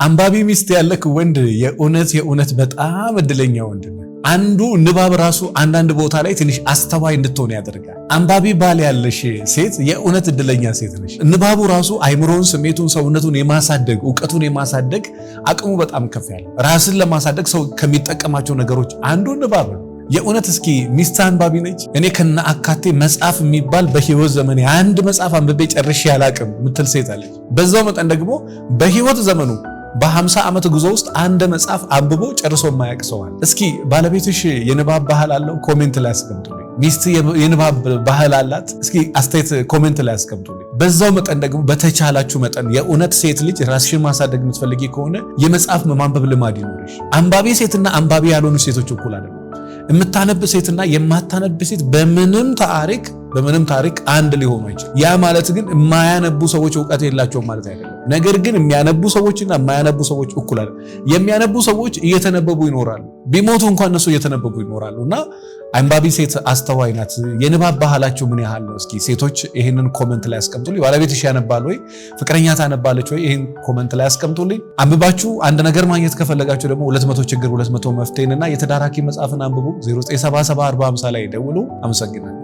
አንባቢ ሚስት ያለክ ወንድ የእውነት በጣም እድለኛ ወንድ ነው። አንዱ ንባብ ራሱ አንዳንድ ቦታ ላይ ትንሽ አስተዋይ እንድትሆን ያደርጋል። አንባቢ ባል ያለሽ ሴት የእውነት እድለኛ ሴት ነሽ። ንባቡ ራሱ አይምሮን፣ ስሜቱን፣ ሰውነቱን የማሳደግ እውቀቱን የማሳደግ አቅሙ በጣም ከፍ ያለ፣ ራስን ለማሳደግ ሰው ከሚጠቀማቸው ነገሮች አንዱ ንባብ ነው። የእውነት እስኪ ሚስት አንባቢ ነች? እኔ ከነ አካቴ መጽሐፍ የሚባል በህይወት ዘመን አንድ መጽሐፍ አንብቤ ጨርሼ አላቅም ምትል ሴት አለች። በዛው መጠን ደግሞ በህይወት ዘመኑ በ50 ዓመት ጉዞ ውስጥ አንድ መጽሐፍ አንብቦ ጨርሶ የማያውቅ ሰው አለ። እስኪ ባለቤትሽ የንባብ ባህል አለው? ኮሜንት ላይ አስቀምጡልኝ። ሚስት የንባብ ባህል አላት? እስኪ አስተያየት ኮሜንት ላይ አስቀምጡልኝ። በዛው መጠን ደግሞ በተቻላችሁ መጠን የእውነት ሴት ልጅ ራስሽን ማሳደግ የምትፈልጊ ከሆነ የመጽሐፍ ማንበብ ልማድ ይኖርሽ። አንባቢ ሴትና አንባቢ ያልሆኑ ሴቶች እኩል አይደለም። የምታነብ ሴትና የማታነብ ሴት በምንም ታሪክ አንድ ሊሆኑ አይችልም። ያ ማለት ግን የማያነቡ ሰዎች እውቀት የላቸውም ማለት አይደለም። ነገር ግን የሚያነቡ ሰዎችና የማያነቡ ሰዎች እኩል አይደለም። የሚያነቡ ሰዎች እየተነበቡ ይኖራሉ። ቢሞቱ እንኳን እነሱ እየተነበቡ ይኖራሉ። እና አንባቢ ሴት አስተዋይ ናት። የንባብ ባህላቸው ምን ያህል ነው? እስኪ ሴቶች ይህንን ኮመንት ላይ አስቀምጡልኝ። ባለቤትሽ ያነባል ወይ? ፍቅረኛ ታነባለች ወይ? ይህን ኮመንት ላይ አስቀምጡልኝ። አንብባችሁ አንድ ነገር ማግኘት ከፈለጋችሁ ደግሞ 200 ችግር 200 መፍትሄንና የተዳራኪ መጽሐፍን አንብቡ። 09774050 ላይ ደውሉ። አመሰግናለሁ።